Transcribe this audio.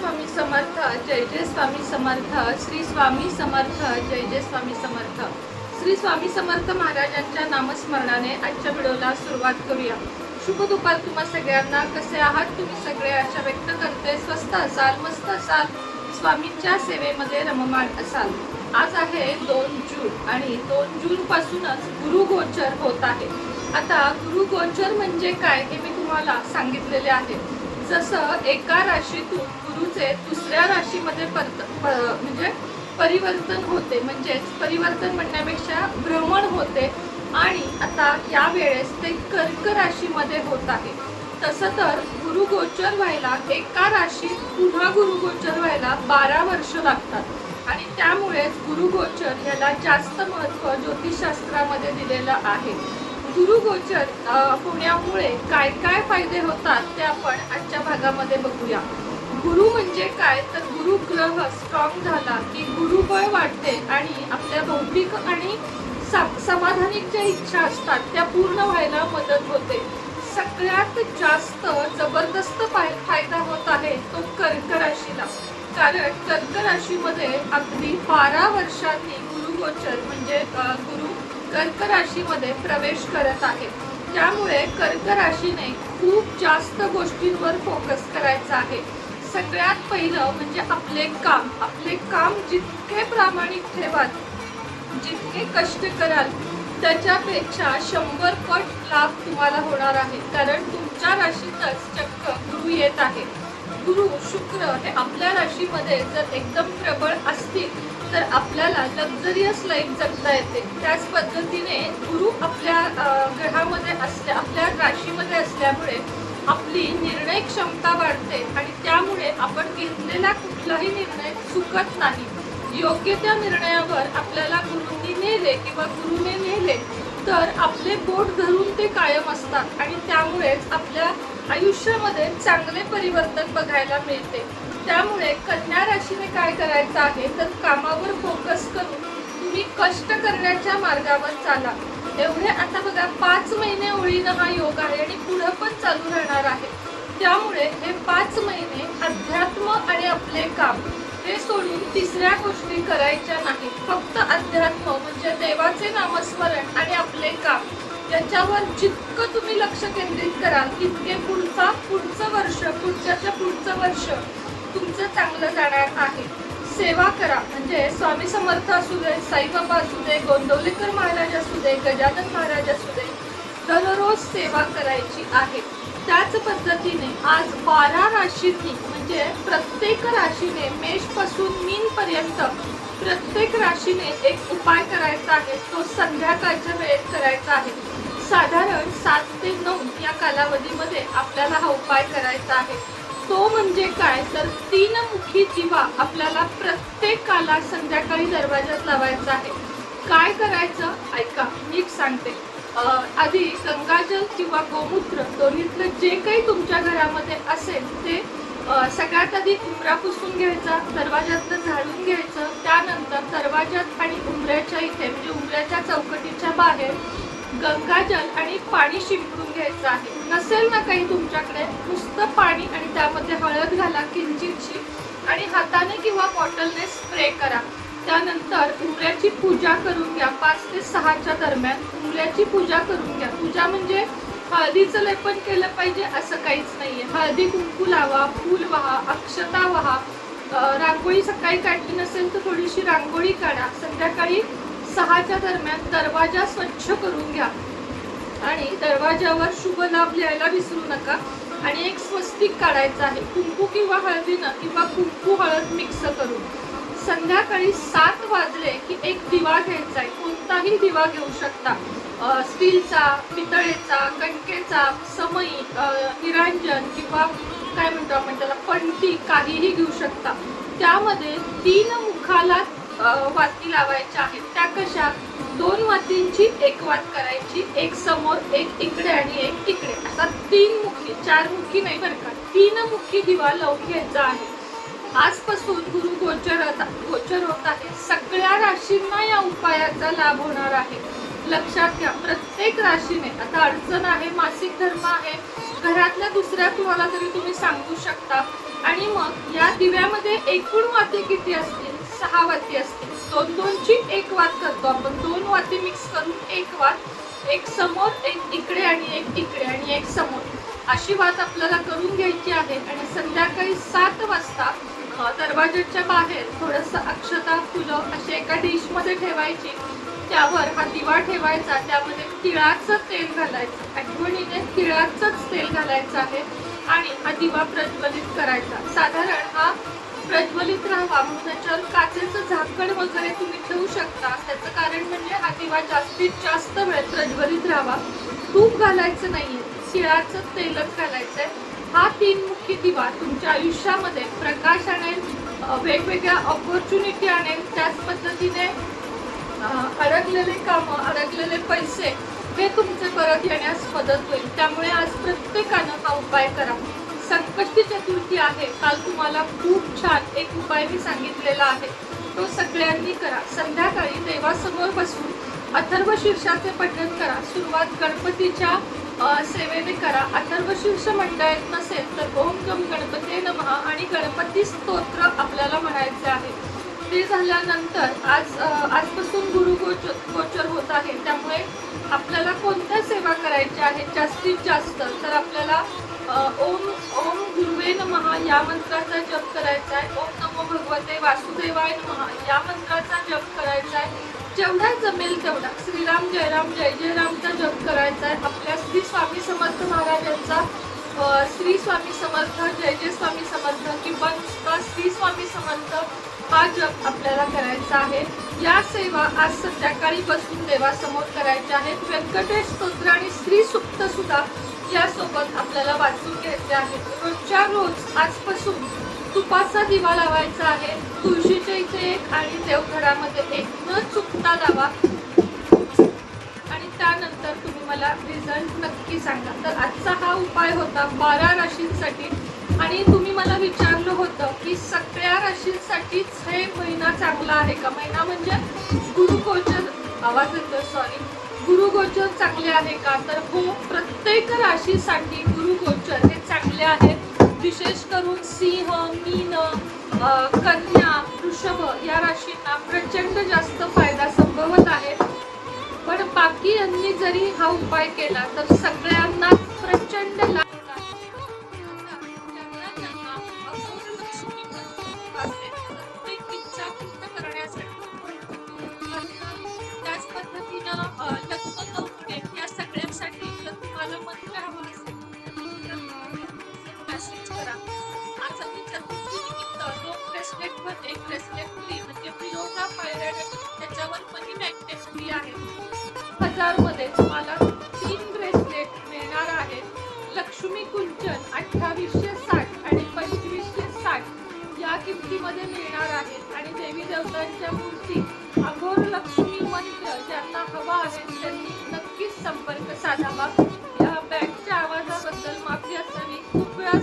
स्वामी समर्थ. जय जय स्वामी समर्थ. श्री स्वामी समर्थ. जय जय स्वामी समर्थ. श्री स्वामी समर्थ महाराजांच्या नामस्मरणाने आजच्या व्हिडिओला सुरुवात करूया. शुभ दुपार तुम्हा सगळ्यांना. कसे आहात तुम्ही सगळे? आशा व्यक्त करते स्वस्त असाल, मस्त असाल, स्वामींच्या सेवेमध्ये रममाण असाल. आज आहे 2 जून आणि 2 जून पासूनच गुरुगोचर होत आहे. आता गुरुगोचर म्हणजे काय हे मी तुम्हाला सांगितलेले आहे. जसं एका राशीतून गुरुचे दुसऱ्या राशीमध्ये म्हणजे परिवर्तन होते, म्हणजेच परिवर्तन म्हणण्यापेक्षा भ्रमण होते आणि आता या वेळेस ते कर्क राशीमध्ये होत आहे. तसं तर गुरुगोचर व्हायला एका राशीत पुन्हा गुरुगोचर व्हायला 12 वर्ष लागतात आणि त्यामुळेच गुरुगोचर याला जास्त महत्त्व ज्योतिषशास्त्रामध्ये दिलेलं आहे. गुरुगोचर होण्यामुळे काय काय फायदे होतात ते आपण आजच्या भागामध्ये बघूया. गुरु म्हणजे काय तर गुरु ग्रह स्ट्रॉंग झाला की गुरुबळ वाढते आणि आपल्या भौतिक आणि समाधानिक ज्या इच्छा असतात त्या पूर्ण व्हायला मदत होते. सगळ्यात जास्त जबरदस्त फायदा होत आहे तो कर्क राशीला, कारण कर्क राशीमध्ये अगदी 12 वर्षांनी गुरुगोचर म्हणजे गुरु कर्क राशीमध्ये प्रवेश करत आहे. त्यामुळे कर्क राशीने खूप जास्त गोष्टींवर फोकस करायचा आहे. सगळ्यात पहिलं म्हणजे आपले काम जितके प्रामाणिक ठेवाल, जितके कष्ट कराल त्याच्यापेक्षा 100 पट लाभ तुम्हाला होणार आहे. कारण तुमच्या राशीतच चक्क गुरु येत आहे. गुरु शुक्र हे आपल्या राशीमध्ये जर एकदम प्रबळ असतील तर आपल्याला लक्झरियस लाईफ जगता येते. त्याच पद्धतीने गुरु आपल्या ग्रहामध्ये आपल्या राशीमध्ये असल्यामुळे आपली निर्णय क्षमता वाढते आणि त्यामुळे आपण घेतलेला कुठलाही निर्णय चुकत नाही. योग्य त्या निर्णयावर आपल्याला गुरुंनी नेले किंवा गुरुने नेले तर आपले बोट धरून ते कायम असतात आणि त्यामुळेच आपल्या आयुष्यामध्ये चांगले परिवर्तन बघायला मिळते. त्यामुळे कन्या राशीने काय करायचं आहे तर कामावर फोकस करून तुम्ही कष्ट करण्याच्या मार्गावर चाला. एवढे आता बघा 5 महिने ओळीनं हा योग आहे आणि पुढे पण चालू राहणार आहे. त्यामुळे हे 5 महिने अध्यात्म आणि आपले काम हे सोडून तिसऱ्या गोष्टी करायच्या नाही. फक्त अध्यात्म म्हणजे देवाचे नामस्मरण आणि आपले काम याच्यावर जितकं तुम्ही लक्ष केंद्रित कराल तितके पुढचं वर्ष तुमचं चांगलं जाणार आहे. सेवा करा, म्हणजे स्वामी समर्थ असू दे, साईबाबा असू दे, गोंदवलेकर महाराज असू दे, गजानन महाराज असू दे, दररोज सेवा करायची आहे. त्याच पद्धतीने आज 12 राशींनी म्हणजे प्रत्येक राशीने मेषपासून मीनपर्यंत प्रत्येक राशीने एक उपाय करायचा आहे. तो संध्याकाळच्या वेळेत करायचा आहे. साधारण 7 ते 9 या कालावधीमध्ये आपल्याला हा उपाय करायचा आहे. तो म्हणजे काय तर 3 मुखी दिवा आपल्याला प्रत्येकाला संध्याकाळी दरवाजात लावायचा आहे. काय करायचं ऐका, नीट सांगते. आधी गंगाजल किंवा गोमूत्र दोन्हीतलं जे काही तुमच्या घरामध्ये असेल ते सगळ्यात आधी उंबरा पुसून घ्यायचा, दरवाजातलं झाडून घ्यायचं. त्यानंतर दरवाजात आणि उंबऱ्याच्या इथे म्हणजे उंबऱ्याच्या चौकटीच्या बाहेर गंगाजल आणि पाणी शिंपडून घ्यायचं आहे. नसेल ना काही तुमच्याकडे, नुसतं पाणी आणि त्यामध्ये हळद घाला किंचितशी आणि हाताने किंवा बॉटलने स्प्रे करा. त्यानंतर उंबऱ्याची पूजा करून घ्या. 5 ते 6च्या दरम्यान उंबऱ्याची पूजा करून घ्या. पूजा म्हणजे हळदीचं लेपन केलं पाहिजे असं काहीच नाहीये. हळदी कुंकू लावा, फूल वाहा, अक्षता वाहा, रांगोळी सकाळी काढली नसेल तर थोडीशी रांगोळी काढा. संध्याकाळी 6च्या दरम्यान दरवाजा स्वच्छ करून घ्या आणि दरवाजावर शुभ लाभ लिहायला विसरू नका आणि एक स्वस्तिक काढायचं आहे कुंकू किंवा हळदीनं किंवा कुंकू हळद मिक्स करून. संध्याकाळी 7 वाजले की एक दिवा घ्यायचा आहे. कोणताही दिवा घेऊ शकता, स्टीलचा, पितळेचा, कणकेचा, समई, निरांजन किंवा काय म्हणतो आपण त्याला पणती, काहीही घेऊ शकता. त्यामध्ये 3 मुखाला वाती लावायच्या आहेत. त्या कशा 2 वातींची एक वात करायची, एक समोर, एक इकडे आणि एक तिकडे, असा 3 मुखी, 4 मुखी नाही बरं का, 3 मुखी दिवा लावून घ्यायचा आहे. आजपासून गुरु गोचर होत आहे. सगळ्या राशींना या उपायाचा लाभ होणार आहे. लक्षात घ्या, प्रत्येक राशीने आता अडचण आहे, मासिक धर्म आहे, घरातल्या दुसऱ्या कुणाला तरी तुम्ही सांगू शकता आणि मग या दिव्यामध्ये एकूण वाती किती असतील? 6 वाती असतील. 2-2ची एक वात करतो आपण. 2 वाती मिक्स करून एक वात, एक समोर, एक इकडे आणि एक इकडे आणि एक समोर अशी वात आपल्याला करून घ्यायची आहे. आणि संध्याकाळी 7 वाजता दरवाजाच्या बाहेर थोडंसं अक्षता, फुलं असे एका डिशमध्ये ठेवायची. त्यावर हा दिवा ठेवायचा. त्यामध्ये तिळाचं तेल घालायचं. आठवणीने तिळाचंच तेल घालायचं आहे आणि हा दिवा प्रज्वलित करायचा. साधारण हा प्रज्वलित राहावा म्हणून त्याच्यावर काचेचं झाकण वगैरे तुम्ही ठेवू शकता. त्याचं कारण म्हणजे हा दिवा जास्तीत जास्त वेळ प्रज्वलित राहावा. तूप घालायचं नाहीये, तिळाचं तेलच घालायचंय. हा 3 मुखी दिवा तुमच्या आयुष्यामध्ये प्रकाश आणेल, वेगवेगळ्या ऑपॉर्च्युनिटी आणेल. त्याच पद्धतीने अडकलेले कामं, अडकलेले पैसे हे तुमचे परत येण्यास मदत होईल. त्यामुळे आज प्रत्येकानं हा उपाय करा. संकष्टी चतुर्थी आहे. काल तुम्हाला खूप छान एक उपाय मी सांगितलेला आहे, तो सगळ्यांनी करा. संध्याकाळी देवासमोर बसून अथर्व शीर्षाचे पठण करा. सुरुवात गणपतीच्या सेवेने करा. अथर्व शीर्ष म्हणता येत नसेल तर ओम गम गणपते नमः आणि गणपती स्तोत्र आपल्याला म्हणायचे आहे. ते झाल्यानंतर आजपासून गुरुगोचर होत आहे. त्यामुळे आपल्याला कोणत्या सेवा करायच्या आहेत जास्तीत जास्त, तर आपल्याला ओम ओम गुरुवे नमः या मंत्राचा जप करायचा आहे. ओम नमो भगवते वासुदेवाय नमः या मंत्राचा जप करायचा आहे. जेवढा जमेल तेवढा श्रीराम जयराम जय जयरामचा जप करायचा आहे. आपल्या श्री स्वामी समर्थ महाराजांचा श्री स्वामी समर्थ जय जय स्वामी समर्थ किंवा श्री स्वामी समर्थ हा जप आपल्याला करायचा आहे. या सेवा आज संध्याकाळी बसून देवासमोर करायच्या आहेत. व्यंकटेश स्तोत्र आणि श्री सुक्त सुद्धा यासोबत आपल्याला वाचून घ्यायचे आहेत. रोजच्या रोज आजपासून तुपाचा दिवा लावायचा आहे. तुळशीच्या इथे एक आणि देवघरामध्ये एक न चुकता लावा आणि त्यानंतर तुम्ही मला रिझल्ट नक्की सांगा. तर आजचा हा उपाय होता 12 राशींसाठी. आणि तुम्ही मला विचारलं होतं की सगळ्या राशींसाठीच हे महिना चांगला आहे का? महिना म्हणजे गुरुगोचर, आवाज येतोय सॉरी, गुरुगोचर चांगले आहे का? तर हो, प्रत्येक राशीसाठी गुरुगोचर हे चांगले आहे. विशेष करून सिंह, मीन, कन्या, वृषभ या राशींना प्रचंड जास्त फायदा संभवत आहे. पण बाकी यांनी जरी हा उपाय केला तर सगळ्यांना प्रचंड लाभ त्याच पद्धतीनं लग्न या सगळ्यांसाठी जर तुम्हाला मंत्र हवा असेल मेसेज करा. आज आम्ही चतुर्थीनिमित्त 2 ब्रेसलेटवर एक ब्रेसलेट फ्री म्हणजे पिरोगा पायऱ्या त्याच्यावर मनी मॅग्नेट फ्री आहे. 1000 मध्ये तुम्हाला 3 ब्रेसलेट मिळणार आहेत. लक्ष्मी कुंचन 2860 आणि 2560 या किमतीमध्ये मिळणार आहेत. आणि देवी देवतांच्या मूर्ती अघोर लक्ष्मी मंत्र ज्यांना हवा आहे त्यांनी नक्कीच संपर्क साधावा. या बॅगच्या आवाजाबद्दल माफी असावी. खूप वेळा